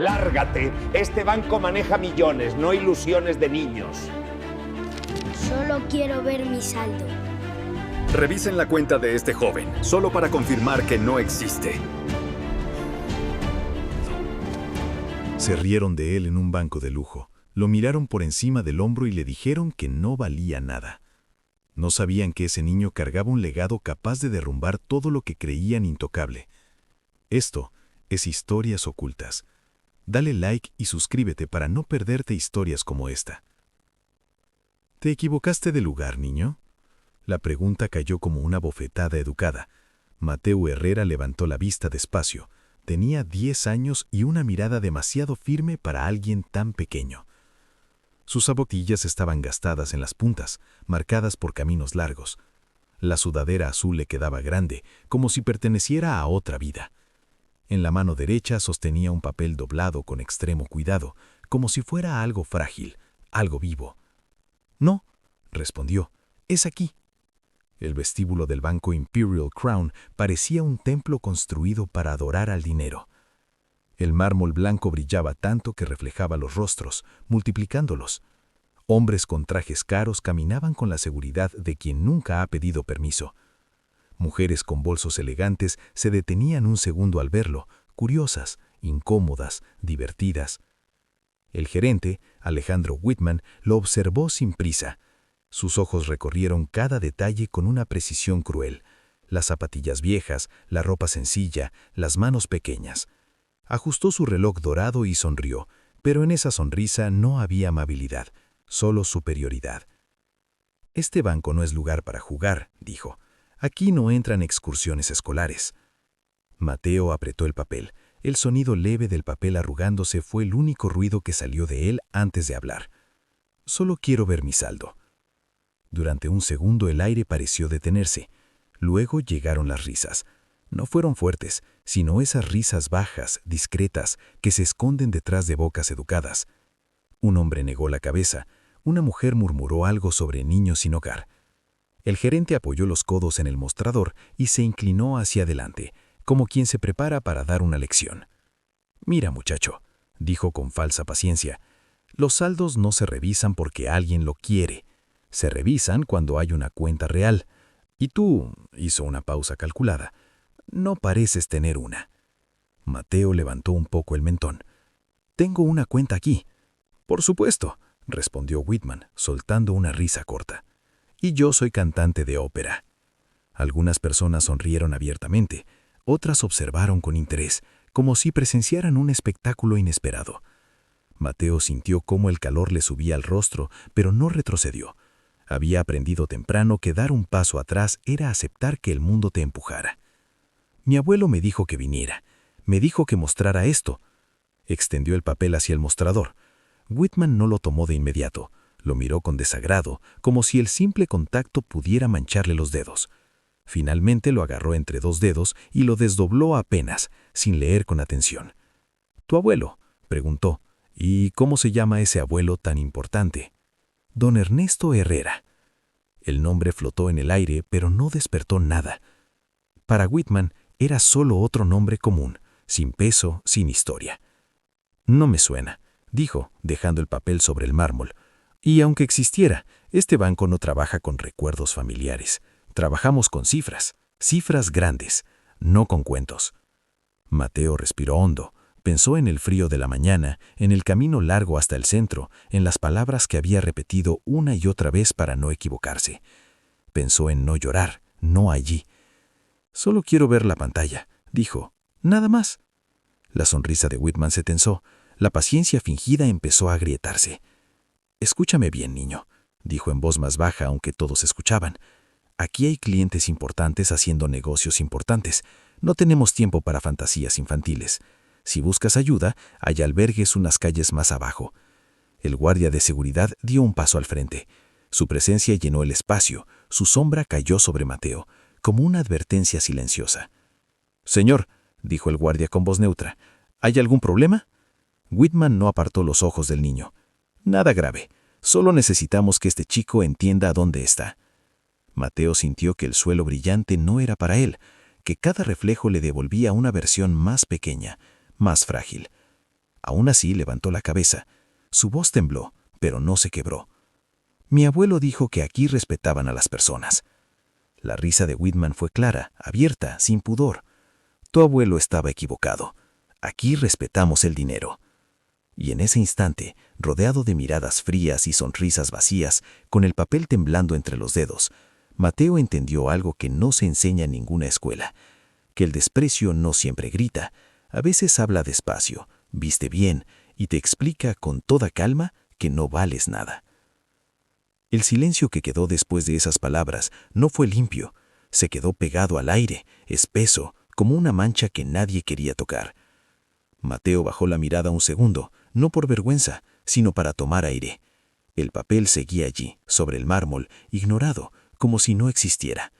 Lárgate. Este banco maneja millones, no ilusiones de niños. Solo quiero ver mi saldo. Revisen la cuenta de este joven, solo para confirmar que no existe. Se rieron de él en un banco de lujo, lo miraron por encima del hombro y le dijeron que no valía nada. No sabían que ese niño cargaba un legado capaz de derrumbar todo lo que creían intocable. Esto es Historias Ocultas. Dale like y suscríbete para no perderte historias como esta. ¿Te equivocaste de lugar, niño? La pregunta cayó como una bofetada educada. Mateo Herrera levantó la vista despacio. Tenía 10 años y una mirada demasiado firme para alguien tan pequeño. Sus zapatillas estaban gastadas en las puntas, marcadas por caminos largos. La sudadera azul le quedaba grande, como si perteneciera a otra vida. En la mano derecha sostenía un papel doblado con extremo cuidado, como si fuera algo frágil, algo vivo. «No», respondió, «es aquí». El vestíbulo del banco Imperial Crown parecía un templo construido para adorar al dinero. El mármol blanco brillaba tanto que reflejaba los rostros, multiplicándolos. Hombres con trajes caros caminaban con la seguridad de quien nunca ha pedido permiso. Mujeres con bolsos elegantes se detenían un segundo al verlo, curiosas, incómodas, divertidas. El gerente, Alejandro Whitman, lo observó sin prisa. Sus ojos recorrieron cada detalle con una precisión cruel. Las zapatillas viejas, la ropa sencilla, las manos pequeñas. Ajustó su reloj dorado y sonrió, pero en esa sonrisa no había amabilidad, solo superioridad. «Este banco no es lugar para jugar», dijo. «Aquí no entran excursiones escolares». Mateo apretó el papel. El sonido leve del papel arrugándose fue el único ruido que salió de él antes de hablar. «Solo quiero ver mi saldo». Durante un segundo el aire pareció detenerse. Luego llegaron las risas. No fueron fuertes, sino esas risas bajas, discretas, que se esconden detrás de bocas educadas. Un hombre negó la cabeza. Una mujer murmuró algo sobre niños sin hogar. El gerente apoyó los codos en el mostrador y se inclinó hacia adelante, como quien se prepara para dar una lección. «Mira, muchacho», dijo con falsa paciencia, «los saldos no se revisan porque alguien lo quiere. Se revisan cuando hay una cuenta real. Y tú», hizo una pausa calculada, «no pareces tener una». Mateo levantó un poco el mentón. «Tengo una cuenta aquí». «Por supuesto», respondió Whitman, soltando una risa corta. «Y yo soy cantante de ópera». Algunas personas sonrieron abiertamente, otras observaron con interés, como si presenciaran un espectáculo inesperado. Mateo sintió cómo el calor le subía al rostro, pero no retrocedió. Había aprendido temprano que dar un paso atrás era aceptar que el mundo te empujara. «Mi abuelo me dijo que viniera. Me dijo que mostrara esto». Extendió el papel hacia el mostrador. Whitman no lo tomó de inmediato. Lo miró con desagrado, como si el simple contacto pudiera mancharle los dedos. Finalmente lo agarró entre dos dedos y lo desdobló apenas, sin leer con atención. «¿Tu abuelo?», preguntó. «¿Y cómo se llama ese abuelo tan importante?» «Don Ernesto Herrera». El nombre flotó en el aire, pero no despertó nada. Para Whitman era solo otro nombre común, sin peso, sin historia. «No me suena», dijo, dejando el papel sobre el mármol. «Y aunque existiera, este banco no trabaja con recuerdos familiares. Trabajamos con cifras, cifras grandes, no con cuentos». Mateo respiró hondo. Pensó en el frío de la mañana, en el camino largo hasta el centro, en las palabras que había repetido una y otra vez para no equivocarse. Pensó en no llorar, no allí. «Solo quiero ver la pantalla», dijo. «Nada más». La sonrisa de Whitman se tensó. La paciencia fingida empezó a agrietarse. «Escúchame bien, niño», dijo en voz más baja, aunque todos escuchaban. «Aquí hay clientes importantes haciendo negocios importantes. No tenemos tiempo para fantasías infantiles. Si buscas ayuda, hay albergues unas calles más abajo». El guardia de seguridad dio un paso al frente. Su presencia llenó el espacio. Su sombra cayó sobre Mateo, como una advertencia silenciosa. «Señor», dijo el guardia con voz neutra, «¿hay algún problema?» Whitman no apartó los ojos del niño. «Nada grave. Solo necesitamos que este chico entienda dónde está». Mateo sintió que el suelo brillante no era para él, que cada reflejo le devolvía una versión más pequeña, más frágil. Aún así levantó la cabeza. Su voz tembló, pero no se quebró. Mi abuelo dijo que aquí respetaban a las personas. La risa de Whitman fue clara, abierta, sin pudor. Tu abuelo estaba equivocado. Aquí respetamos el dinero. Y en ese instante, rodeado de miradas frías y sonrisas vacías, con el papel temblando entre los dedos, Mateo entendió algo que no se enseña en ninguna escuela, que el desprecio no siempre grita, a veces habla despacio, viste bien y te explica con toda calma que no vales nada. El silencio que quedó después de esas palabras no fue limpio, se quedó pegado al aire, espeso, como una mancha que nadie quería tocar. Mateo bajó la mirada un segundo, no por vergüenza, sino para tomar aire. El papel seguía allí, sobre el mármol, ignorado, como si no existiera.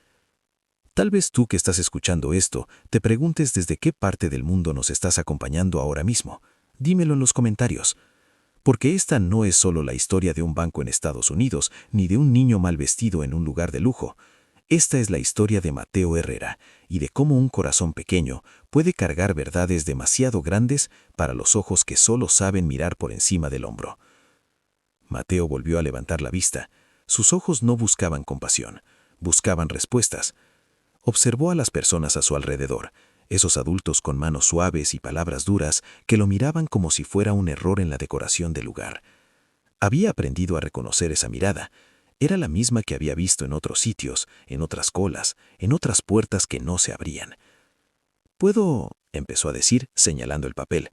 Tal vez tú que estás escuchando esto, te preguntes desde qué parte del mundo nos estás acompañando ahora mismo. Dímelo en los comentarios. Porque esta no es solo la historia de un banco en Estados Unidos, ni de un niño mal vestido en un lugar de lujo. Esta es la historia de Mateo Herrera y de cómo un corazón pequeño puede cargar verdades demasiado grandes para los ojos que solo saben mirar por encima del hombro. Mateo volvió a levantar la vista. Sus ojos no buscaban compasión, buscaban respuestas. Observó a las personas a su alrededor, esos adultos con manos suaves y palabras duras que lo miraban como si fuera un error en la decoración del lugar. Había aprendido a reconocer esa mirada. Era la misma que había visto en otros sitios, en otras colas, en otras puertas que no se abrían. «¿Puedo?», empezó a decir, señalando el papel.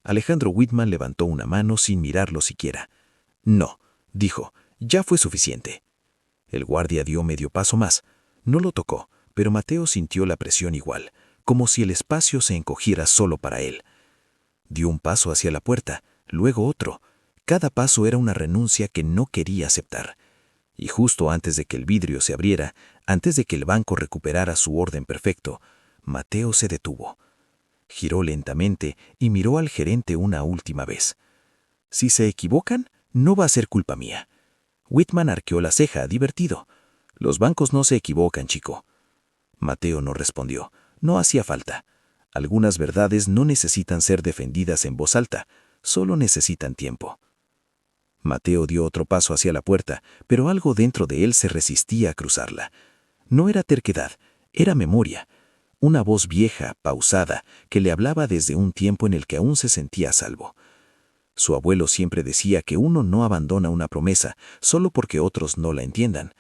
Alejandro Whitman levantó una mano sin mirarlo siquiera. «No», dijo, «ya fue suficiente». El guardia dio medio paso más. No lo tocó, pero Mateo sintió la presión igual, como si el espacio se encogiera solo para él. Dio un paso hacia la puerta, luego otro. Cada paso era una renuncia que no quería aceptar. Y justo antes de que el vidrio se abriera, antes de que el banco recuperara su orden perfecto, Mateo se detuvo. Giró lentamente y miró al gerente una última vez. «Si se equivocan, no va a ser culpa mía». Whitman arqueó la ceja, divertido. «Los bancos no se equivocan, chico». Mateo no respondió. No hacía falta. Algunas verdades no necesitan ser defendidas en voz alta, solo necesitan tiempo. Mateo dio otro paso hacia la puerta, pero algo dentro de él se resistía a cruzarla. No era terquedad, era memoria. Una voz vieja, pausada, que le hablaba desde un tiempo en el que aún se sentía a salvo. Su abuelo siempre decía que uno no abandona una promesa solo porque otros no la entiendan.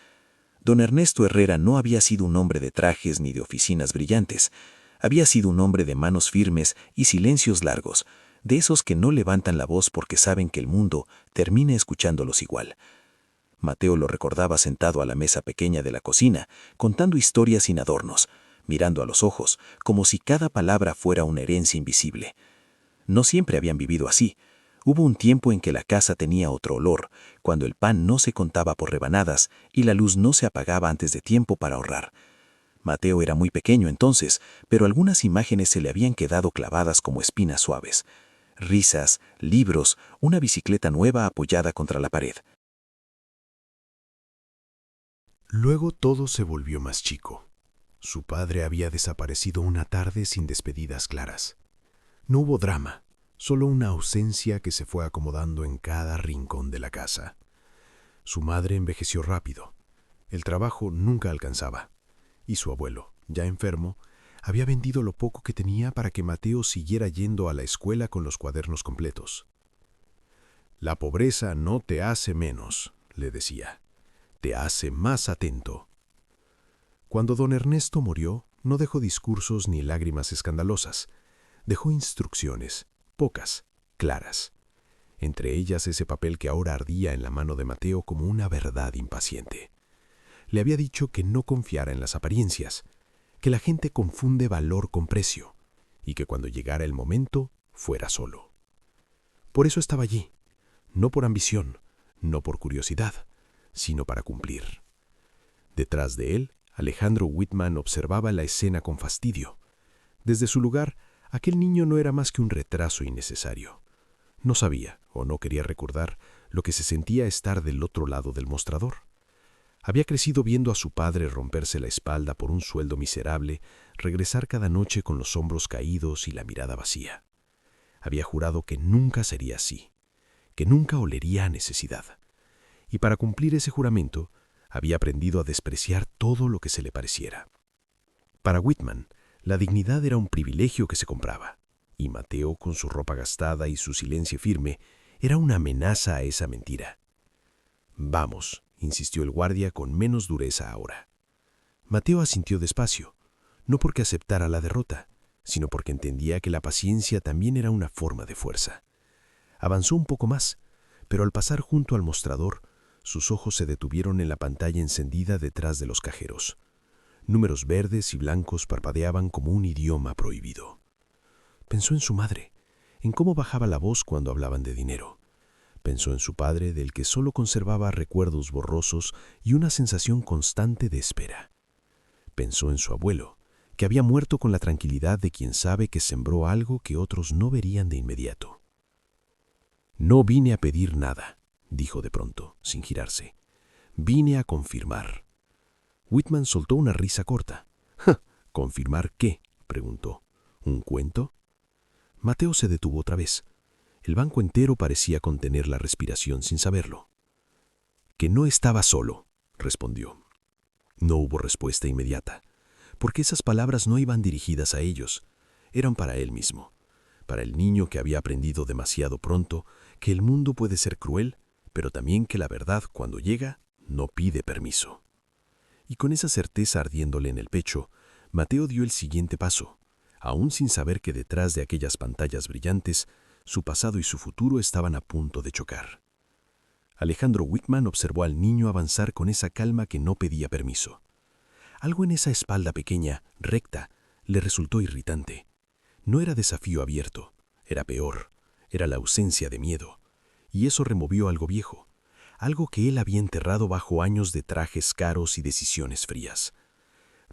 Don Ernesto Herrera no había sido un hombre de trajes ni de oficinas brillantes. Había sido un hombre de manos firmes y silencios largos, de esos que no levantan la voz porque saben que el mundo termina escuchándolos igual. Mateo lo recordaba sentado a la mesa pequeña de la cocina, contando historias sin adornos, mirando a los ojos, como si cada palabra fuera una herencia invisible. No siempre habían vivido así. Hubo un tiempo en que la casa tenía otro olor, cuando el pan no se contaba por rebanadas y la luz no se apagaba antes de tiempo para ahorrar. Mateo era muy pequeño entonces, pero algunas imágenes se le habían quedado clavadas como espinas suaves. Risas, libros, una bicicleta nueva apoyada contra la pared. Luego todo se volvió más chico. Su padre había desaparecido una tarde sin despedidas claras. No hubo drama, solo una ausencia que se fue acomodando en cada rincón de la casa. Su madre envejeció rápido. El trabajo nunca alcanzaba. Y su abuelo, ya enfermo, había vendido lo poco que tenía para que Mateo siguiera yendo a la escuela con los cuadernos completos. «La pobreza no te hace menos», le decía, «te hace más atento». Cuando don Ernesto murió, no dejó discursos ni lágrimas escandalosas. Dejó instrucciones, pocas, claras. Entre ellas ese papel que ahora ardía en la mano de Mateo como una verdad impaciente. Le había dicho que no confiara en las apariencias, que la gente confunde valor con precio, y que cuando llegara el momento, fuera solo. Por eso estaba allí, no por ambición, no por curiosidad, sino para cumplir. Detrás de él, Alejandro Whitman observaba la escena con fastidio. Desde su lugar, aquel niño no era más que un retraso innecesario. No sabía, o no quería recordar, lo que se sentía estar del otro lado del mostrador. Había crecido viendo a su padre romperse la espalda por un sueldo miserable, regresar cada noche con los hombros caídos y la mirada vacía. Había jurado que nunca sería así, que nunca olería a necesidad. Y para cumplir ese juramento, había aprendido a despreciar todo lo que se le pareciera. Para Whitman, la dignidad era un privilegio que se compraba, y Mateo, con su ropa gastada y su silencio firme, era una amenaza a esa mentira. «Vamos», insistió el guardia con menos dureza ahora. Mateo asintió despacio, no porque aceptara la derrota, sino porque entendía que la paciencia también era una forma de fuerza. Avanzó un poco más, pero al pasar junto al mostrador, sus ojos se detuvieron en la pantalla encendida detrás de los cajeros. Números verdes y blancos parpadeaban como un idioma prohibido. Pensó en su madre, en cómo bajaba la voz cuando hablaban de dinero. Pensó en su padre, del que solo conservaba recuerdos borrosos y una sensación constante de espera. Pensó en su abuelo, que había muerto con la tranquilidad de quien sabe que sembró algo que otros no verían de inmediato. «No vine a pedir nada», dijo de pronto, sin girarse. «Vine a confirmar». Whitman soltó una risa corta. «¿Confirmar qué?», preguntó. «¿Un cuento?». Mateo se detuvo otra vez. El banco entero parecía contener la respiración sin saberlo. «Que no estaba solo», respondió. No hubo respuesta inmediata, porque esas palabras no iban dirigidas a ellos, eran para él mismo, para el niño que había aprendido demasiado pronto que el mundo puede ser cruel, pero también que la verdad, cuando llega, no pide permiso. Y con esa certeza ardiéndole en el pecho, Mateo dio el siguiente paso, aún sin saber que detrás de aquellas pantallas brillantes, su pasado y su futuro estaban a punto de chocar. Alejandro Whitman observó al niño avanzar con esa calma que no pedía permiso. Algo en esa espalda pequeña, recta, le resultó irritante. No era desafío abierto, era peor, era la ausencia de miedo. Y eso removió algo viejo, algo que él había enterrado bajo años de trajes caros y decisiones frías.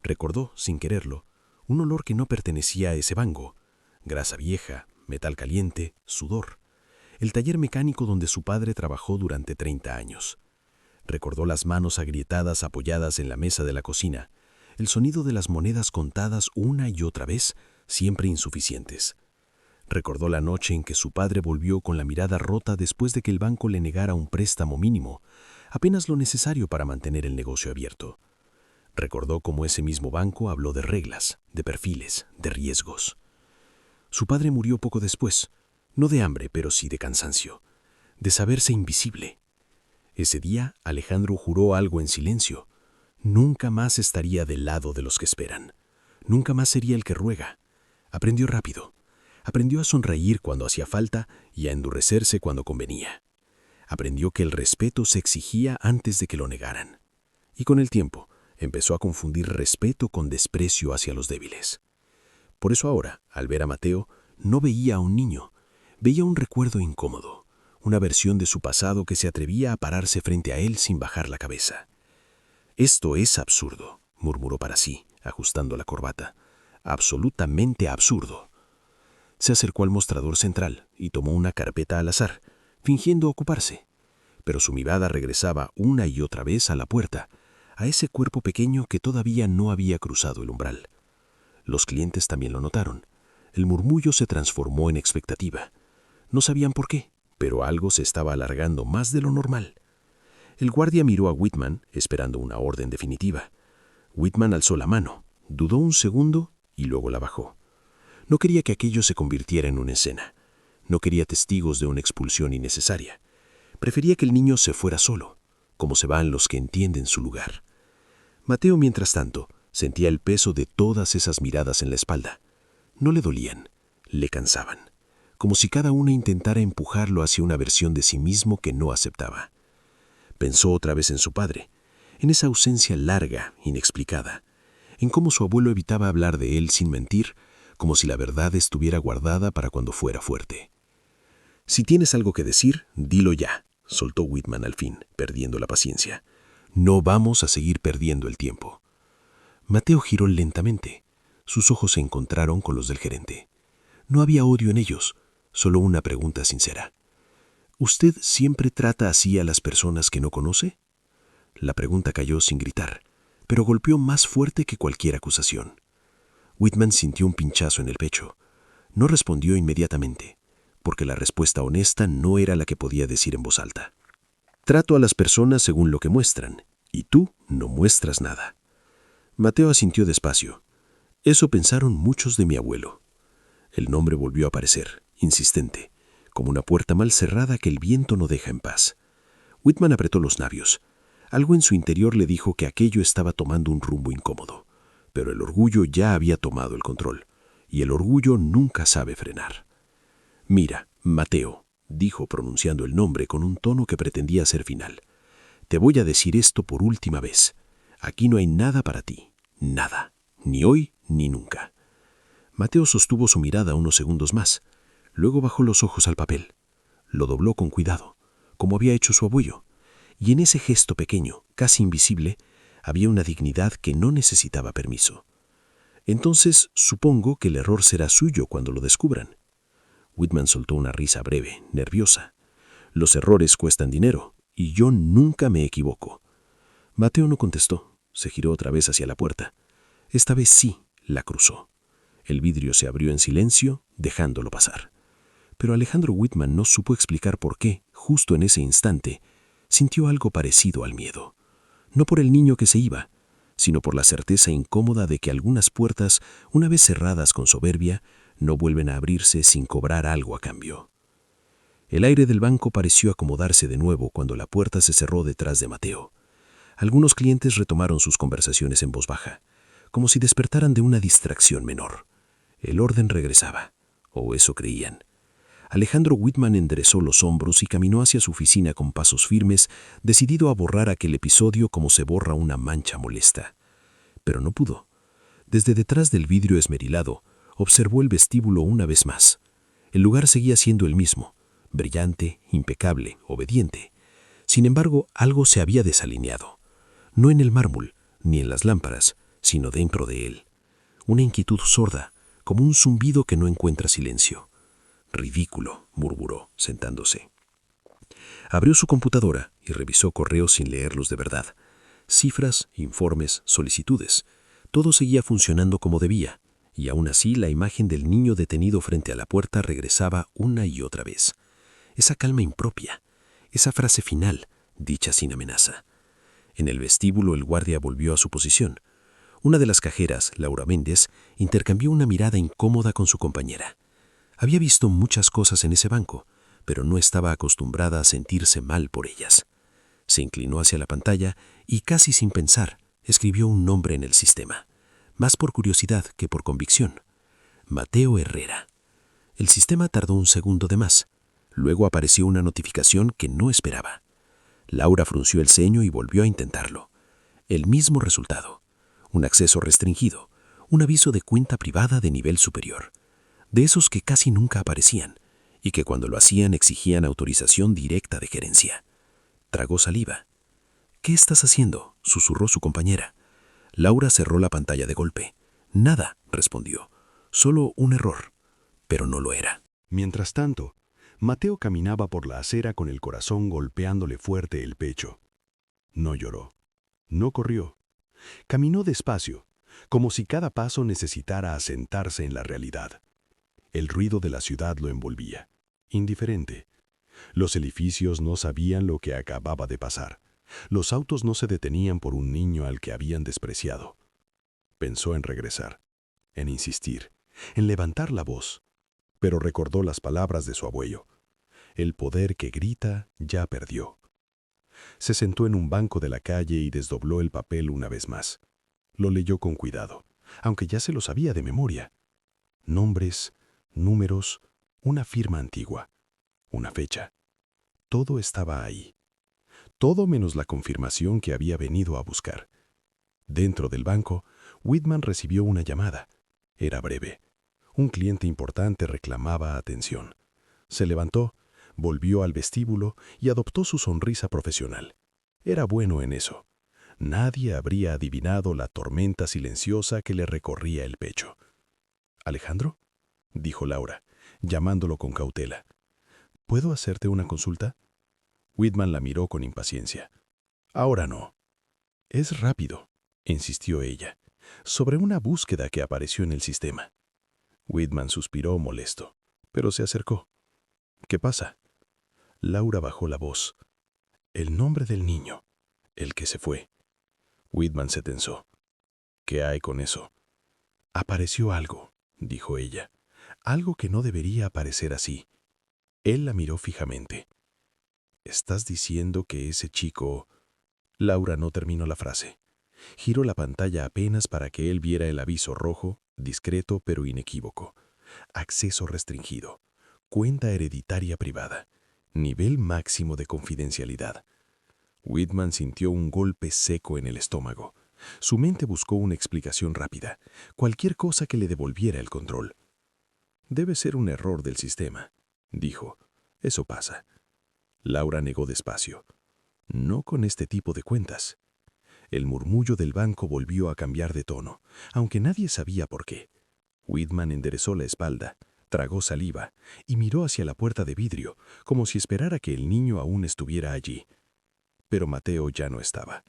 Recordó, sin quererlo, un olor que no pertenecía a ese banco: grasa vieja, metal caliente, sudor. El taller mecánico donde su padre trabajó durante 30 años. Recordó las manos agrietadas apoyadas en la mesa de la cocina, el sonido de las monedas contadas una y otra vez, siempre insuficientes. Recordó la noche en que su padre volvió con la mirada rota después de que el banco le negara un préstamo mínimo, apenas lo necesario para mantener el negocio abierto. Recordó cómo ese mismo banco habló de reglas, de perfiles, de riesgos. Su padre murió poco después, no de hambre, pero sí de cansancio, de saberse invisible. Ese día, Alejandro juró algo en silencio. Nunca más estaría del lado de los que esperan. Nunca más sería el que ruega. Aprendió rápido. Aprendió a sonreír cuando hacía falta y a endurecerse cuando convenía. Aprendió que el respeto se exigía antes de que lo negaran. Y con el tiempo, empezó a confundir respeto con desprecio hacia los débiles. Por eso ahora, al ver a Mateo, no veía a un niño, veía un recuerdo incómodo, una versión de su pasado que se atrevía a pararse frente a él sin bajar la cabeza. «Esto es absurdo», murmuró para sí, ajustando la corbata. «Absolutamente absurdo». Se acercó al mostrador central y tomó una carpeta al azar, fingiendo ocuparse. Pero su mirada regresaba una y otra vez a la puerta, a ese cuerpo pequeño que todavía no había cruzado el umbral. Los clientes también lo notaron. El murmullo se transformó en expectativa. No sabían por qué, pero algo se estaba alargando más de lo normal. El guardia miró a Whitman, esperando una orden definitiva. Whitman alzó la mano, dudó un segundo y luego la bajó. No quería que aquello se convirtiera en una escena. No quería testigos de una expulsión innecesaria. Prefería que el niño se fuera solo, como se van los que entienden su lugar. Mateo, mientras tanto, sentía el peso de todas esas miradas en la espalda. No le dolían, le cansaban, como si cada una intentara empujarlo hacia una versión de sí mismo que no aceptaba. Pensó otra vez en su padre, en esa ausencia larga, inexplicada, en cómo su abuelo evitaba hablar de él sin mentir, como si la verdad estuviera guardada para cuando fuera fuerte. «Si tienes algo que decir, dilo ya», soltó Whitman al fin, perdiendo la paciencia. «No vamos a seguir perdiendo el tiempo». Mateo giró lentamente. Sus ojos se encontraron con los del gerente. No había odio en ellos, solo una pregunta sincera. «¿Usted siempre trata así a las personas que no conoce?» La pregunta cayó sin gritar, pero golpeó más fuerte que cualquier acusación. Whitman sintió un pinchazo en el pecho. No respondió inmediatamente. porque la respuesta honesta no era la que podía decir en voz alta. Trato a las personas según lo que muestran, y tú no muestras nada. Mateo asintió despacio. Eso pensaron muchos de mi abuelo. El nombre volvió a aparecer, insistente, como una puerta mal cerrada que el viento no deja en paz. Whitman apretó los labios. Algo en su interior le dijo que aquello estaba tomando un rumbo incómodo, pero el orgullo ya había tomado el control, y el orgullo nunca sabe frenar. Mira, Mateo, dijo pronunciando el nombre con un tono que pretendía ser final. Te voy a decir esto por última vez. Aquí no hay nada para ti, nada, ni hoy ni nunca. Mateo sostuvo su mirada unos segundos más, luego bajó los ojos al papel. Lo dobló con cuidado, como había hecho su abuelo, y en ese gesto pequeño, casi invisible, había una dignidad que no necesitaba permiso. Entonces, supongo que el error será suyo cuando lo descubran. Whitman soltó una risa breve, nerviosa. Los errores cuestan dinero, y yo nunca me equivoco. Mateo no contestó. Se giró otra vez hacia la puerta. Esta vez sí, la cruzó. El vidrio se abrió en silencio, dejándolo pasar. Pero Alejandro Whitman no supo explicar por qué, justo en ese instante, sintió algo parecido al miedo. No por el niño que se iba, sino por la certeza incómoda de que algunas puertas, una vez cerradas con soberbia, no vuelven a abrirse sin cobrar algo a cambio. El aire del banco pareció acomodarse de nuevo cuando la puerta se cerró detrás de Mateo. Algunos clientes retomaron sus conversaciones en voz baja, como si despertaran de una distracción menor. El orden regresaba, o eso creían. Alejandro Whitman enderezó los hombros y caminó hacia su oficina con pasos firmes, decidido a borrar aquel episodio como se borra una mancha molesta. Pero no pudo. Desde detrás del vidrio esmerilado, observó el vestíbulo una vez más. El lugar seguía siendo el mismo, brillante, impecable, obediente. Sin embargo, algo se había desalineado. No en el mármol, ni en las lámparas, sino dentro de él. Una inquietud sorda, como un zumbido que no encuentra silencio. Ridículo, murmuró, sentándose. Abrió su computadora y revisó correos sin leerlos de verdad. Cifras, informes, solicitudes. Todo seguía funcionando como debía, y aún así la imagen del niño detenido frente a la puerta regresaba una y otra vez. Esa calma impropia, esa frase final, dicha sin amenaza. En el vestíbulo el guardia volvió a su posición. Una de las cajeras, Laura Méndez, intercambió una mirada incómoda con su compañera. Había visto muchas cosas en ese banco, pero no estaba acostumbrada a sentirse mal por ellas. Se inclinó hacia la pantalla y, casi sin pensar, escribió un nombre en el sistema, más por curiosidad que por convicción. Mateo Herrera. El sistema tardó un segundo de más. Luego apareció una notificación que no esperaba. Laura frunció el ceño y volvió a intentarlo. El mismo resultado. Un acceso restringido, un aviso de cuenta privada de nivel superior. De esos que casi nunca aparecían, y que cuando lo hacían exigían autorización directa de gerencia. Tragó saliva. «¿Qué estás haciendo?», susurró su compañera. Laura cerró la pantalla de golpe. «Nada», respondió. «Solo un error». Pero no lo era. Mientras tanto, Mateo caminaba por la acera con el corazón golpeándole fuerte el pecho. No lloró. No corrió. Caminó despacio, como si cada paso necesitara asentarse en la realidad. El ruido de la ciudad lo envolvía, indiferente. Los edificios no sabían lo que acababa de pasar. Los autos no se detenían por un niño al que habían despreciado. Pensó en regresar, en insistir, en levantar la voz, pero recordó las palabras de su abuelo. El poder que grita ya perdió. Se sentó en un banco de la calle y desdobló el papel una vez más. Lo leyó con cuidado, aunque ya se lo sabía de memoria. Nombres, números, una firma antigua, una fecha. Todo estaba ahí. Todo menos la confirmación que había venido a buscar. Dentro del banco, Whitman recibió una llamada. Era breve. Un cliente importante reclamaba atención. Se levantó, volvió al vestíbulo y adoptó su sonrisa profesional. Era bueno en eso. Nadie habría adivinado la tormenta silenciosa que le recorría el pecho. «¿Alejandro?», dijo Laura, llamándolo con cautela. «¿Puedo hacerte una consulta?». Whitman la miró con impaciencia. «Ahora no». «Es rápido», insistió ella, sobre una búsqueda que apareció en el sistema. Whitman suspiró molesto, pero se acercó. ¿Qué pasa? Laura bajó la voz. El nombre del niño, el que se fue. Whitman se tensó. ¿Qué hay con eso? Apareció algo, dijo ella. Algo que no debería aparecer así. Él la miró fijamente. ¿Estás diciendo que ese chico...? Laura no terminó la frase. Giró la pantalla apenas para que él viera el aviso rojo, discreto pero inequívoco. Acceso restringido. Cuenta hereditaria privada. Nivel máximo de confidencialidad. Whitman sintió un golpe seco en el estómago. Su mente buscó una explicación rápida, cualquier cosa que le devolviera el control. Debe ser un error del sistema, dijo. Eso pasa. Laura negó despacio. No con este tipo de cuentas. El murmullo del banco volvió a cambiar de tono, aunque nadie sabía por qué. Whitman enderezó la espalda, tragó saliva y miró hacia la puerta de vidrio, como si esperara que el niño aún estuviera allí. Pero Mateo ya no estaba.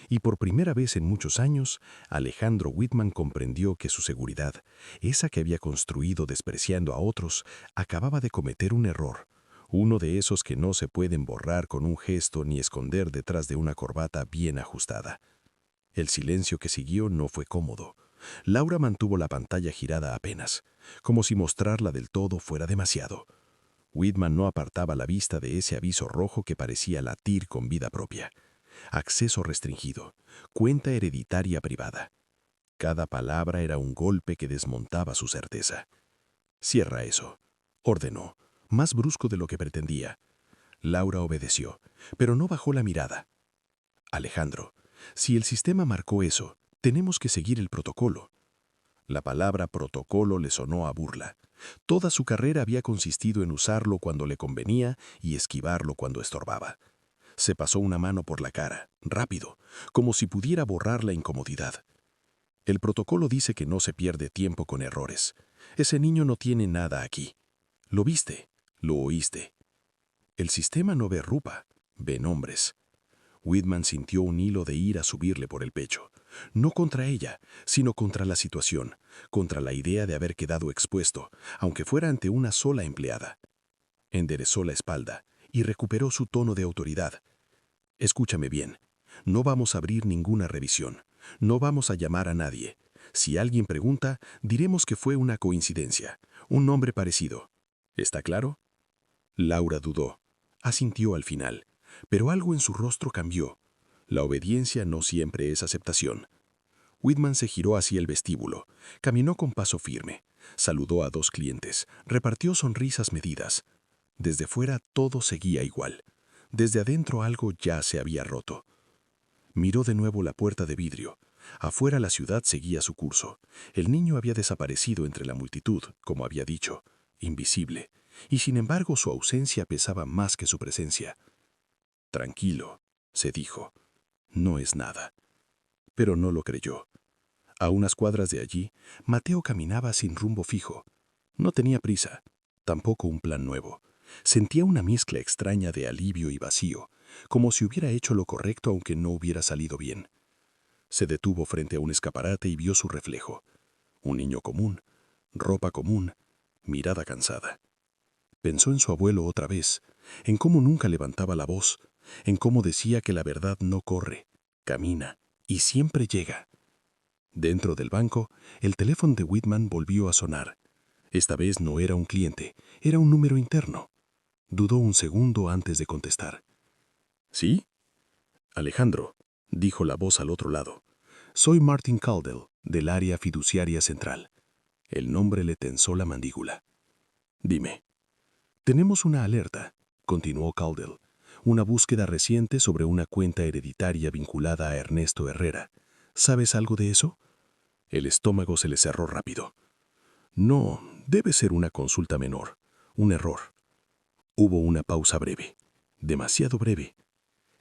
Y por primera vez en muchos años, Alejandro Whitman comprendió que su seguridad, esa que había construido despreciando a otros, acababa de cometer un error. Uno de esos que no se pueden borrar con un gesto ni esconder detrás de una corbata bien ajustada. El silencio que siguió no fue cómodo. Laura mantuvo la pantalla girada apenas, como si mostrarla del todo fuera demasiado. Whitman no apartaba la vista de ese aviso rojo que parecía latir con vida propia. Acceso restringido. Cuenta hereditaria privada. Cada palabra era un golpe que desmontaba su certeza. «Cierra eso», ordenó, más brusco de lo que pretendía. Laura obedeció, pero no bajó la mirada. «Alejandro, si el sistema marcó eso, tenemos que seguir el protocolo». La palabra protocolo le sonó a burla. Toda su carrera había consistido en usarlo cuando le convenía y esquivarlo cuando estorbaba. Se pasó una mano por la cara, rápido, como si pudiera borrar la incomodidad. El protocolo dice que no se pierde tiempo con errores. Ese niño no tiene nada aquí. Lo viste, lo oíste. El sistema no ve rupa, ve nombres. Whitman sintió un hilo de ira subirle por el pecho. No contra ella, sino contra la situación, contra la idea de haber quedado expuesto, aunque fuera ante una sola empleada. Enderezó la espalda y recuperó su tono de autoridad. «Escúchame bien. No vamos a abrir ninguna revisión. No vamos a llamar a nadie. Si alguien pregunta, diremos que fue una coincidencia, un nombre parecido. ¿Está claro?» Laura dudó. Asintió al final, pero algo en su rostro cambió. La obediencia no siempre es aceptación. Whitman se giró hacia el vestíbulo, caminó con paso firme, saludó a 2 clientes, repartió sonrisas medidas. Desde fuera todo seguía igual. Desde adentro algo ya se había roto. Miró de nuevo la puerta de vidrio. Afuera la ciudad seguía su curso. El niño había desaparecido entre la multitud, como había dicho, invisible, y sin embargo su ausencia pesaba más que su presencia. «Tranquilo», se dijo, «no es nada». Pero no lo creyó. A unas cuadras de allí, Mateo caminaba sin rumbo fijo. No tenía prisa, tampoco un plan nuevo. Sentía una mezcla extraña de alivio y vacío, como si hubiera hecho lo correcto aunque no hubiera salido bien. Se detuvo frente a un escaparate y vio su reflejo. Un niño común, ropa común, mirada cansada. Pensó en su abuelo otra vez, en cómo nunca levantaba la voz, en cómo decía que la verdad no corre, camina y siempre llega. Dentro del banco, el teléfono de Whitman volvió a sonar. Esta vez no era un cliente, era un número interno. Dudó un segundo antes de contestar. «¿Sí?» «Alejandro», dijo la voz al otro lado. «Soy Martin Caldwell, del área fiduciaria central». El nombre le tensó la mandíbula. «Dime». «Tenemos una alerta», continuó Caldwell. «Una búsqueda reciente sobre una cuenta hereditaria vinculada a Ernesto Herrera. ¿Sabes algo de eso?» El estómago se le cerró rápido. «No, debe ser una consulta menor. Un error». Hubo una pausa breve, demasiado breve.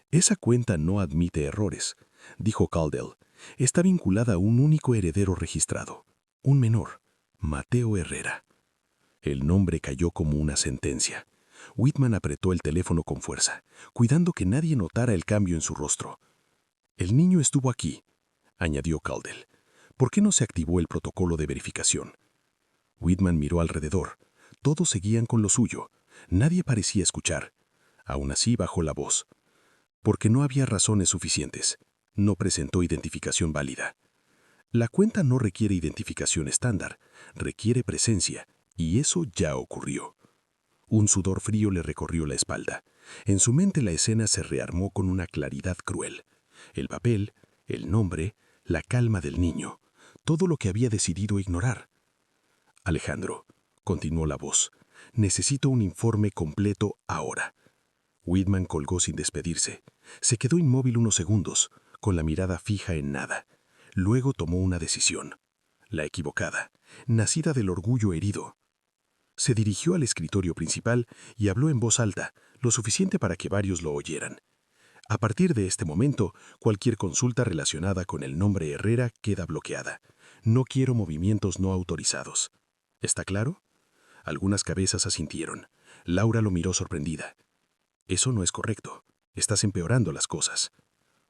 «Esa cuenta no admite errores», dijo Caldwell. «Está vinculada a un único heredero registrado, un menor, Mateo Herrera». El nombre cayó como una sentencia. Whitman apretó el teléfono con fuerza, cuidando que nadie notara el cambio en su rostro. «El niño estuvo aquí», añadió Caldwell. «¿Por qué no se activó el protocolo de verificación?» Whitman miró alrededor. Todos seguían con lo suyo. Nadie parecía escuchar. Aún así bajó la voz. Porque no había razones suficientes. No presentó identificación válida. La cuenta no requiere identificación estándar, requiere presencia, y eso ya ocurrió. Un sudor frío le recorrió la espalda. En su mente la escena se rearmó con una claridad cruel. El papel, el nombre, la calma del niño, todo lo que había decidido ignorar. Alejandro, continuó la voz, necesito un informe completo ahora. Whitman colgó sin despedirse. Se quedó inmóvil unos segundos, con la mirada fija en nada. Luego tomó una decisión, la equivocada, nacida del orgullo herido. Se dirigió al escritorio principal y habló en voz alta, lo suficiente para que varios lo oyeran. A partir de este momento, cualquier consulta relacionada con el nombre Herrera queda bloqueada. No quiero movimientos no autorizados. ¿Está claro? Algunas cabezas asintieron. Laura lo miró sorprendida. Eso no es correcto. Estás empeorando las cosas.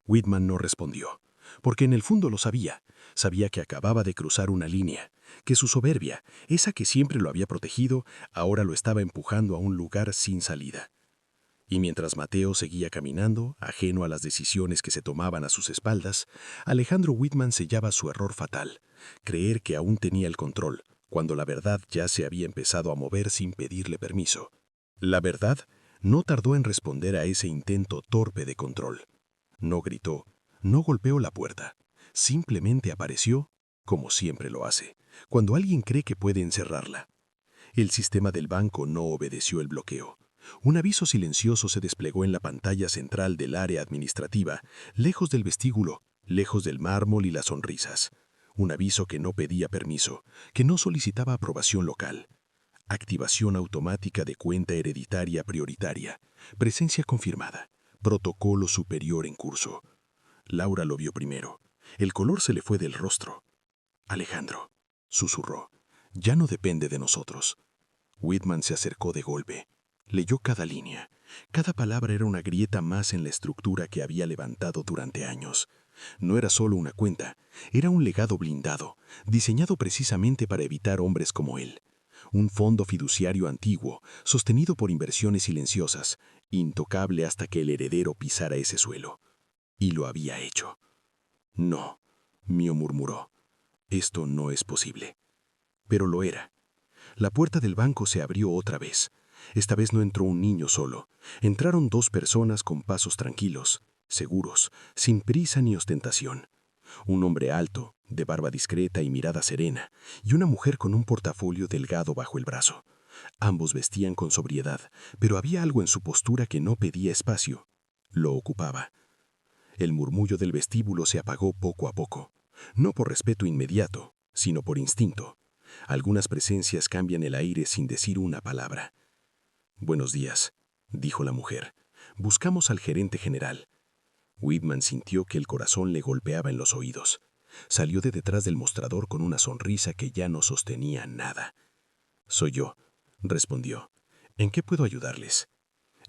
Whitman no respondió. Porque en el fondo lo sabía. Sabía que acababa de cruzar una línea, que su soberbia, esa que siempre lo había protegido, ahora lo estaba empujando a un lugar sin salida. Y mientras Mateo seguía caminando, ajeno a las decisiones que se tomaban a sus espaldas, Alejandro Whitman sellaba su error fatal, creer que aún tenía el control, cuando la verdad ya se había empezado a mover sin pedirle permiso. La verdad no tardó en responder a ese intento torpe de control. No gritó. No golpeó la puerta, simplemente apareció, como siempre lo hace, cuando alguien cree que puede encerrarla. El sistema del banco no obedeció el bloqueo. Un aviso silencioso se desplegó en la pantalla central del área administrativa, lejos del vestíbulo, lejos del mármol y las sonrisas. Un aviso que no pedía permiso, que no solicitaba aprobación local. Activación automática de cuenta hereditaria prioritaria, presencia confirmada, protocolo superior en curso. Laura lo vio primero. El color se le fue del rostro. Alejandro, susurró, ya no depende de nosotros. Whitman se acercó de golpe. Leyó cada línea. Cada palabra era una grieta más en la estructura que había levantado durante años. No era solo una cuenta, era un legado blindado, diseñado precisamente para evitar hombres como él. Un fondo fiduciario antiguo, sostenido por inversiones silenciosas, intocable hasta que el heredero pisara ese suelo. Y lo había hecho. No, Mio murmuró. Esto no es posible. Pero lo era. La puerta del banco se abrió otra vez. Esta vez no entró un niño solo. Entraron dos personas con pasos tranquilos, seguros, sin prisa ni ostentación. Un hombre alto, de barba discreta y mirada serena, y una mujer con un portafolio delgado bajo el brazo. Ambos vestían con sobriedad, pero había algo en su postura que no pedía espacio. Lo ocupaba. El murmullo del vestíbulo se apagó poco a poco, no por respeto inmediato, sino por instinto. Algunas presencias cambian el aire sin decir una palabra. «Buenos días», dijo la mujer. «Buscamos al gerente general». Whitman sintió que el corazón le golpeaba en los oídos. Salió de detrás del mostrador con una sonrisa que ya no sostenía nada. «Soy yo», respondió. «¿En qué puedo ayudarles?»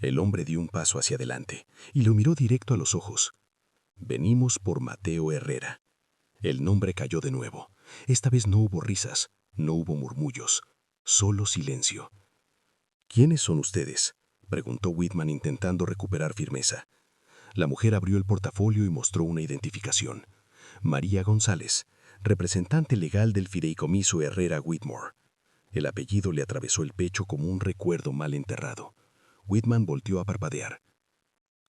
El hombre dio un paso hacia adelante y lo miró directo a los ojos. «Venimos por Mateo Herrera». El nombre cayó de nuevo. Esta vez no hubo risas, no hubo murmullos, solo silencio. «¿Quiénes son ustedes?», preguntó Whitman intentando recuperar firmeza. La mujer abrió el portafolio y mostró una identificación. María González, representante legal del fideicomiso Herrera Whitmore. El apellido le atravesó el pecho como un recuerdo mal enterrado. Whitman volteó a parpadear.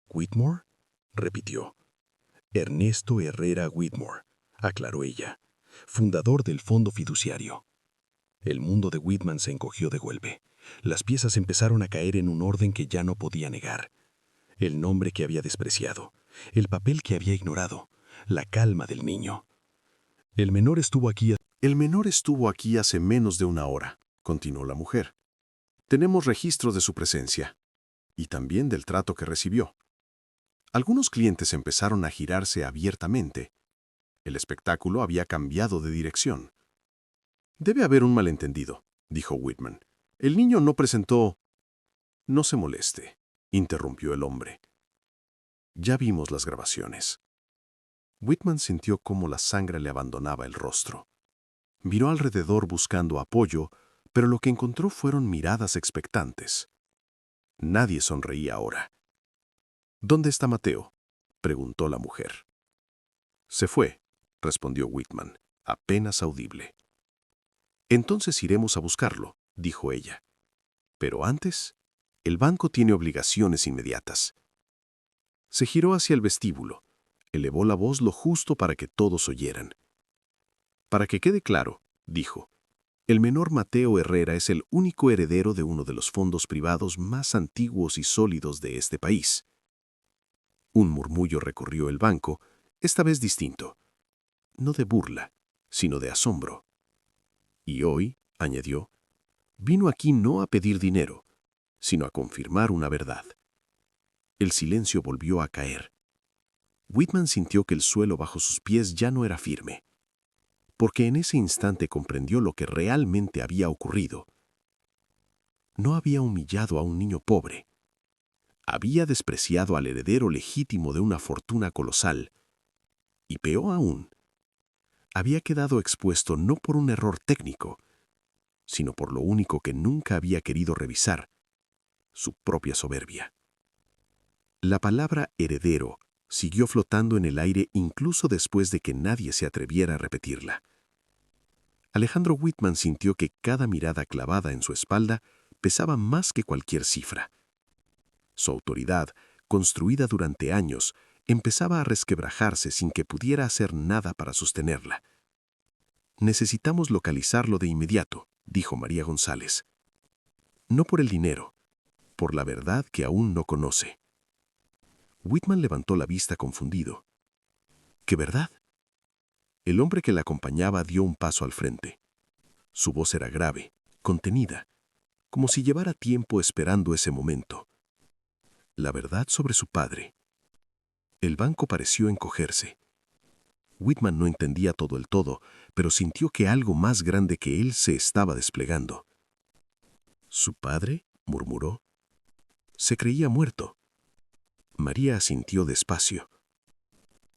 «¿Whitmore?», repitió. «Ernesto Herrera Whitmore», aclaró ella, fundador del fondo fiduciario. El mundo de Whitman se encogió de golpe. Las piezas empezaron a caer en un orden que ya no podía negar. El nombre que había despreciado, el papel que había ignorado, la calma del niño. «El menor estuvo aquí hace menos de una hora», continuó la mujer. «Tenemos registro de su presencia y también del trato que recibió». Algunos clientes empezaron a girarse abiertamente. El espectáculo había cambiado de dirección. «Debe haber un malentendido», dijo Whitman. «El niño no presentó...» «No se moleste», interrumpió el hombre. «Ya vimos las grabaciones». Whitman sintió cómo la sangre le abandonaba el rostro. Miró alrededor buscando apoyo, pero lo que encontró fueron miradas expectantes. Nadie sonreía ahora. ¿Dónde está Mateo?, preguntó la mujer. Se fue, respondió Whitman, apenas audible. Entonces iremos a buscarlo, dijo ella. Pero antes, el banco tiene obligaciones inmediatas. Se giró hacia el vestíbulo, elevó la voz lo justo para que todos oyeran. Para que quede claro, dijo, el menor Mateo Herrera es el único heredero de uno de los fondos privados más antiguos y sólidos de este país. Un murmullo recorrió el banco, esta vez distinto. No de burla, sino de asombro. Y hoy, añadió, vino aquí no a pedir dinero, sino a confirmar una verdad. El silencio volvió a caer. Whitman sintió que el suelo bajo sus pies ya no era firme, porque en ese instante comprendió lo que realmente había ocurrido. No había humillado a un niño pobre. Había despreciado al heredero legítimo de una fortuna colosal. Y peor aún, había quedado expuesto no por un error técnico, sino por lo único que nunca había querido revisar, su propia soberbia. La palabra heredero siguió flotando en el aire incluso después de que nadie se atreviera a repetirla. Alejandro Whitman sintió que cada mirada clavada en su espalda pesaba más que cualquier cifra. Su autoridad, construida durante años, empezaba a resquebrajarse sin que pudiera hacer nada para sostenerla. «Necesitamos localizarlo de inmediato», dijo María González. «No por el dinero, por la verdad que aún no conoce». Whitman levantó la vista confundido. ¿Qué verdad? El hombre que la acompañaba dio un paso al frente. Su voz era grave, contenida, como si llevara tiempo esperando ese momento. La verdad sobre su padre. El banco pareció encogerse. Whitman no entendía todo el todo, pero sintió que algo más grande que él se estaba desplegando. ¿Su padre?, murmuró. Se creía muerto. María asintió despacio.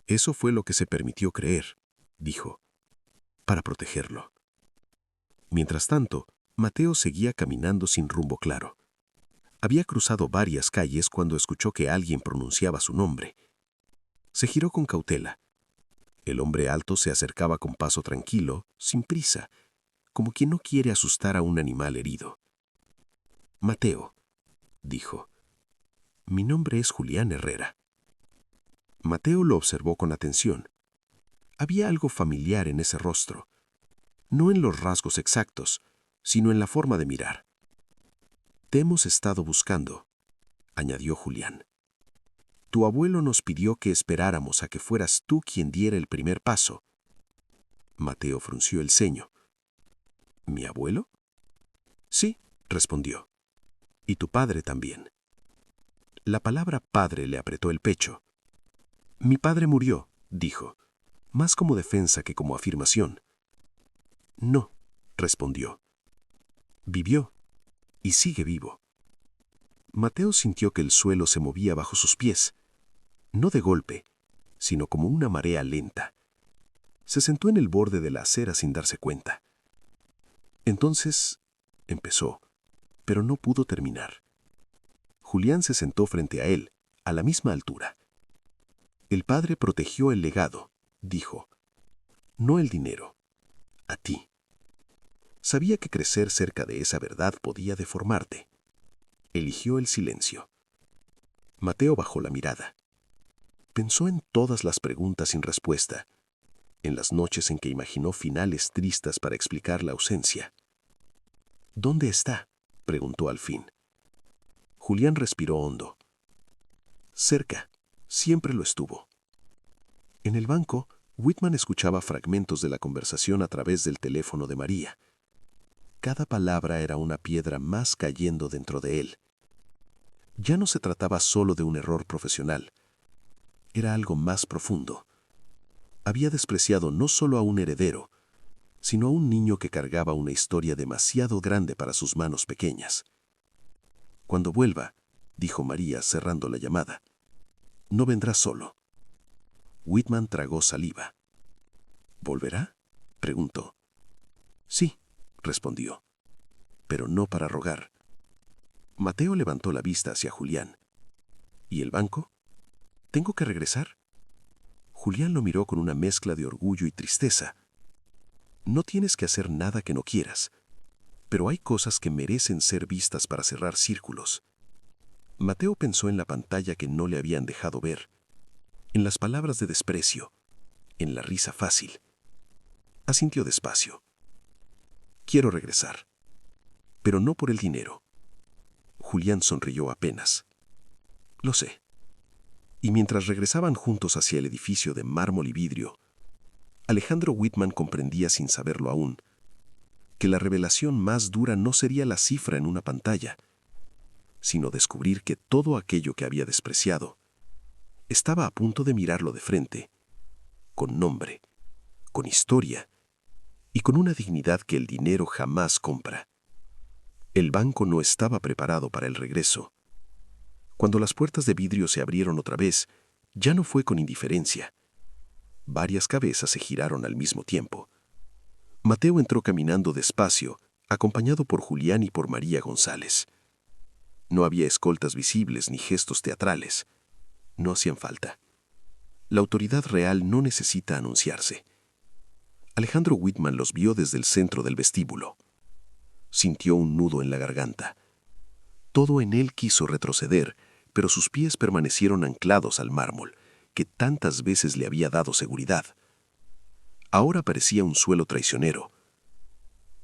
Eso fue lo que se permitió creer, dijo, para protegerlo. Mientras tanto, Mateo seguía caminando sin rumbo claro. Había cruzado varias calles cuando escuchó que alguien pronunciaba su nombre. Se giró con cautela. El hombre alto se acercaba con paso tranquilo, sin prisa, como quien no quiere asustar a un animal herido. Mateo, dijo. Mi nombre es Julián Herrera. Mateo lo observó con atención. Había algo familiar en ese rostro, no en los rasgos exactos, sino en la forma de mirar. Te hemos estado buscando, añadió Julián. Tu abuelo nos pidió que esperáramos a que fueras tú quien diera el primer paso. Mateo frunció el ceño. ¿Mi abuelo? Sí, respondió. Y tu padre también. La palabra padre le apretó el pecho. Mi padre murió, dijo, más como defensa que como afirmación. No, respondió. Vivió, y sigue vivo. Mateo sintió que el suelo se movía bajo sus pies, no de golpe, sino como una marea lenta. Se sentó en el borde de la acera sin darse cuenta. Entonces, empezó, pero no pudo terminar. Julián se sentó frente a él, a la misma altura. El padre protegió el legado, dijo. No el dinero. A ti. Sabía que crecer cerca de esa verdad podía deformarte. Eligió el silencio. Mateo bajó la mirada. Pensó en todas las preguntas sin respuesta, en las noches en que imaginó finales tristes para explicar la ausencia. ¿Dónde está?, preguntó al fin. Julián respiró hondo. Cerca, siempre lo estuvo. En el banco, Whitman escuchaba fragmentos de la conversación a través del teléfono de María. Cada palabra era una piedra más cayendo dentro de él. Ya no se trataba solo de un error profesional. Era algo más profundo. Había despreciado no solo a un heredero, sino a un niño que cargaba una historia demasiado grande para sus manos pequeñas. Cuando vuelva, dijo María cerrando la llamada, no vendrá solo. Whitman tragó saliva. ¿Volverá?, preguntó. Sí, respondió, pero no para rogar. Mateo levantó la vista hacia Julián. ¿Y el banco? ¿Tengo que regresar? Julián lo miró con una mezcla de orgullo y tristeza. No tienes que hacer nada que no quieras, pero hay cosas que merecen ser vistas para cerrar círculos. Mateo pensó en la pantalla que no le habían dejado ver, en las palabras de desprecio, en la risa fácil. Asintió despacio. Quiero regresar, pero no por el dinero. Julián sonrió apenas. Lo sé. Y mientras regresaban juntos hacia el edificio de mármol y vidrio, Alejandro Whitman comprendía sin saberlo aún que la revelación más dura no sería la cifra en una pantalla, sino descubrir que todo aquello que había despreciado estaba a punto de mirarlo de frente, con nombre, con historia y con una dignidad que el dinero jamás compra. El banco no estaba preparado para el regreso. Cuando las puertas de vidrio se abrieron otra vez, ya no fue con indiferencia. Varias cabezas se giraron al mismo tiempo. Mateo entró caminando despacio, acompañado por Julián y por María González. No había escoltas visibles ni gestos teatrales. No hacían falta. La autoridad real no necesita anunciarse. Alejandro Whitman los vio desde el centro del vestíbulo. Sintió un nudo en la garganta. Todo en él quiso retroceder, pero sus pies permanecieron anclados al mármol, que tantas veces le había dado seguridad. Ahora parecía un suelo traicionero.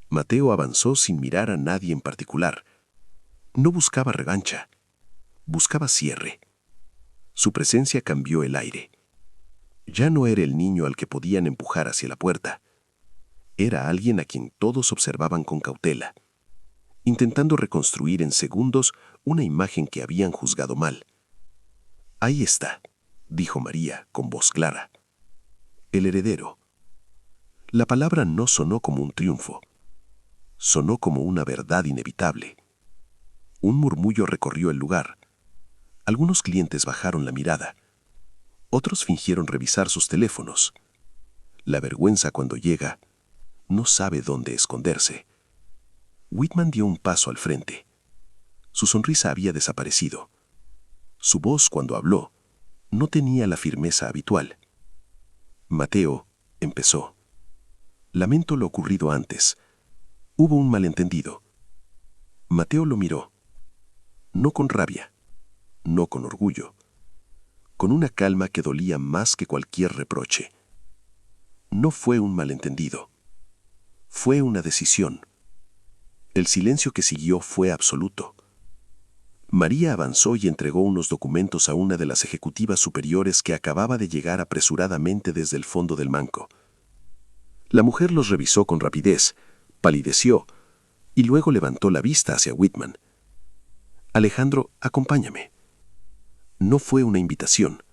Mateo avanzó sin mirar a nadie en particular. No buscaba revancha, buscaba cierre. Su presencia cambió el aire. Ya no era el niño al que podían empujar hacia la puerta. Era alguien a quien todos observaban con cautela, intentando reconstruir en segundos una imagen que habían juzgado mal. Ahí está, dijo María con voz clara. El heredero. La palabra no sonó como un triunfo. Sonó como una verdad inevitable. Un murmullo recorrió el lugar. Algunos clientes bajaron la mirada. Otros fingieron revisar sus teléfonos. La vergüenza cuando llega no sabe dónde esconderse. Whitman dio un paso al frente. Su sonrisa había desaparecido. Su voz, cuando habló, no tenía la firmeza habitual. Mateo empezó. Lamento lo ocurrido antes. Hubo un malentendido. Mateo lo miró. No con rabia, no con orgullo, con una calma que dolía más que cualquier reproche. No fue un malentendido. Fue una decisión. El silencio que siguió fue absoluto. María avanzó y entregó unos documentos a una de las ejecutivas superiores que acababa de llegar apresuradamente desde el fondo del banco. La mujer los revisó con rapidez, palideció y luego levantó la vista hacia Whitman. Alejandro, acompáñame. No fue una invitación,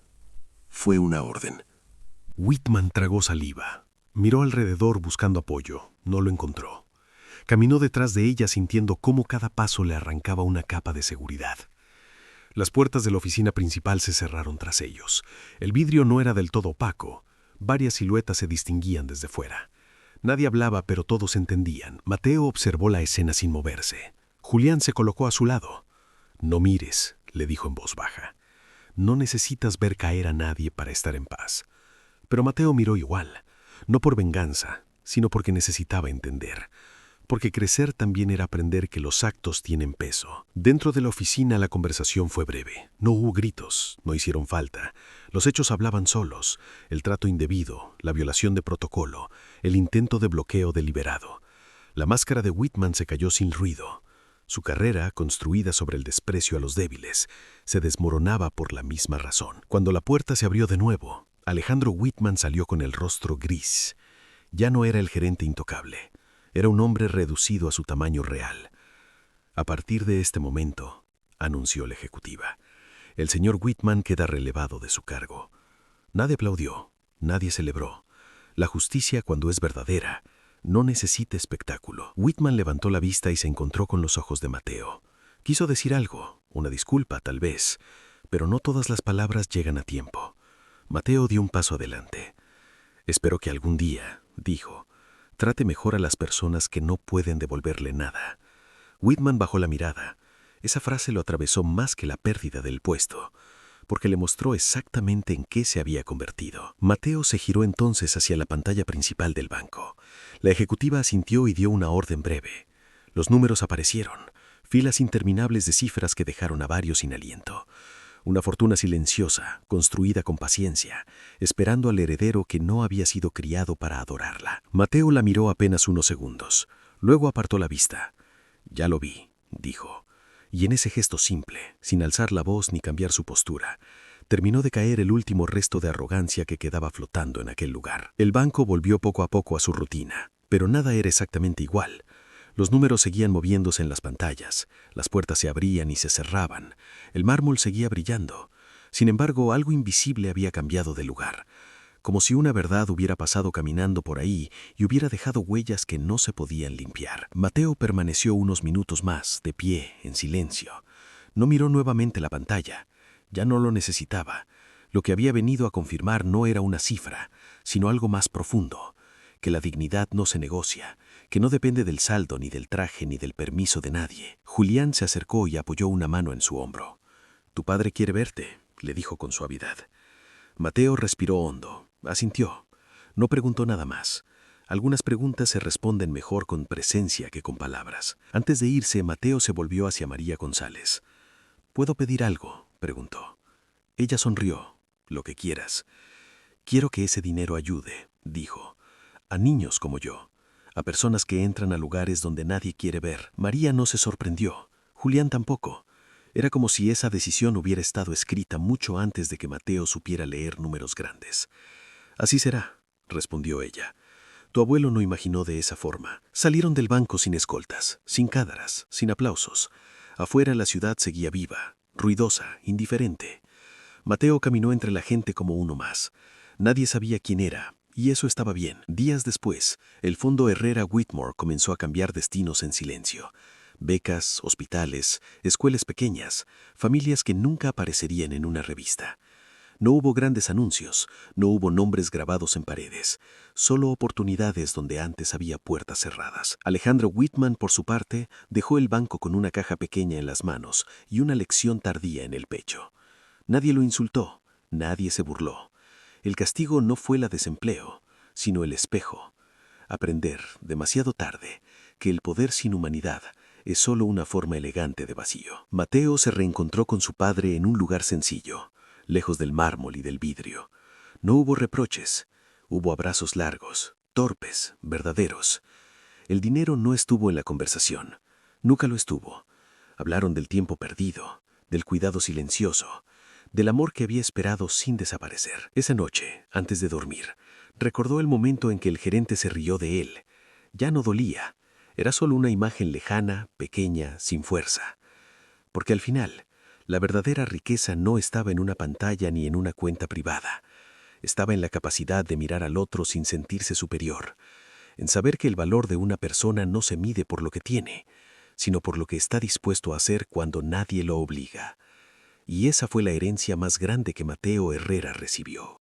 fue una orden. Whitman tragó saliva. Miró alrededor buscando apoyo. No lo encontró. Caminó detrás de ella sintiendo cómo cada paso le arrancaba una capa de seguridad. Las puertas de la oficina principal se cerraron tras ellos. El vidrio no era del todo opaco. Varias siluetas se distinguían desde fuera. Nadie hablaba, pero todos entendían. Mateo observó la escena sin moverse. Julián se colocó a su lado. «No mires», le dijo en voz baja. «No necesitas ver caer a nadie para estar en paz». Pero Mateo miró igual, no por venganza, sino porque necesitaba entender. Porque crecer también era aprender que los actos tienen peso. Dentro de la oficina la conversación fue breve. No hubo gritos, no hicieron falta. Los hechos hablaban solos. El trato indebido, la violación de protocolo, el intento de bloqueo deliberado. La máscara de Whitman se cayó sin ruido. Su carrera, construida sobre el desprecio a los débiles, se desmoronaba por la misma razón. Cuando la puerta se abrió de nuevo, Alejandro Whitman salió con el rostro gris. Ya no era el gerente intocable. Era un hombre reducido a su tamaño real. A partir de este momento, anunció la ejecutiva, el señor Whitman queda relevado de su cargo. Nadie aplaudió, nadie celebró. La justicia, cuando es verdadera, no necesita espectáculo. Whitman levantó la vista y se encontró con los ojos de Mateo. Quiso decir algo, una disculpa tal vez, pero no todas las palabras llegan a tiempo. Mateo dio un paso adelante. «Espero que algún día», dijo, «trate mejor a las personas que no pueden devolverle nada». Whitman bajó la mirada. Esa frase lo atravesó más que la pérdida del puesto, porque le mostró exactamente en qué se había convertido. Mateo se giró entonces hacia la pantalla principal del banco. La ejecutiva asintió y dio una orden breve. Los números aparecieron, filas interminables de cifras que dejaron a varios sin aliento. Una fortuna silenciosa, construida con paciencia, esperando al heredero que no había sido criado para adorarla. Mateo la miró apenas unos segundos. Luego apartó la vista. «Ya lo vi», dijo. Y en ese gesto simple, sin alzar la voz ni cambiar su postura, terminó de caer el último resto de arrogancia que quedaba flotando en aquel lugar. El banco volvió poco a poco a su rutina, pero nada era exactamente igual. Los números seguían moviéndose en las pantallas, las puertas se abrían y se cerraban, el mármol seguía brillando. Sin embargo, algo invisible había cambiado de lugar, como si una verdad hubiera pasado caminando por ahí y hubiera dejado huellas que no se podían limpiar. Mateo permaneció unos minutos más, de pie, en silencio. No miró nuevamente la pantalla. Ya no lo necesitaba. Lo que había venido a confirmar no era una cifra, sino algo más profundo, que la dignidad no se negocia, que no depende del saldo, ni del traje, ni del permiso de nadie. Julián se acercó y apoyó una mano en su hombro. «Tu padre quiere verte», le dijo con suavidad. Mateo respiró hondo, asintió. No preguntó nada más. Algunas preguntas se responden mejor con presencia que con palabras. Antes de irse, Mateo se volvió hacia María González. «¿Puedo pedir algo?», preguntó. Ella sonrió. «Lo que quieras». «Quiero que ese dinero ayude», dijo, «a niños como yo, a personas que entran a lugares donde nadie quiere ver». María no se sorprendió, Julián tampoco. Era como si esa decisión hubiera estado escrita mucho antes de que Mateo supiera leer números grandes. «Así será», respondió ella. «Tu abuelo no imaginó de esa forma». Salieron del banco sin escoltas, sin cádaras, sin aplausos. Afuera la ciudad seguía viva, ruidosa, indiferente. Mateo caminó entre la gente como uno más. Nadie sabía quién era, y eso estaba bien. Días después, el Fondo Herrera Whitmore comenzó a cambiar destinos en silencio. Becas, hospitales, escuelas pequeñas, familias que nunca aparecerían en una revista. No hubo grandes anuncios, no hubo nombres grabados en paredes, solo oportunidades donde antes había puertas cerradas. Alejandro Whitman, por su parte, dejó el banco con una caja pequeña en las manos y una lección tardía en el pecho. Nadie lo insultó, nadie se burló. El castigo no fue la desempleo, sino el espejo. Aprender, demasiado tarde, que el poder sin humanidad es solo una forma elegante de vacío. Mateo se reencontró con su padre en un lugar sencillo, lejos del mármol y del vidrio. No hubo reproches, hubo abrazos largos, torpes, verdaderos. El dinero no estuvo en la conversación, nunca lo estuvo. Hablaron del tiempo perdido, del cuidado silencioso, del amor que había esperado sin desaparecer. Esa noche, antes de dormir, recordó el momento en que el gerente se rió de él. Ya no dolía. Era solo una imagen lejana, pequeña, sin fuerza. Porque al final, la verdadera riqueza no estaba en una pantalla ni en una cuenta privada. Estaba en la capacidad de mirar al otro sin sentirse superior, en saber que el valor de una persona no se mide por lo que tiene, sino por lo que está dispuesto a hacer cuando nadie lo obliga. Y esa fue la herencia más grande que Mateo Herrera recibió.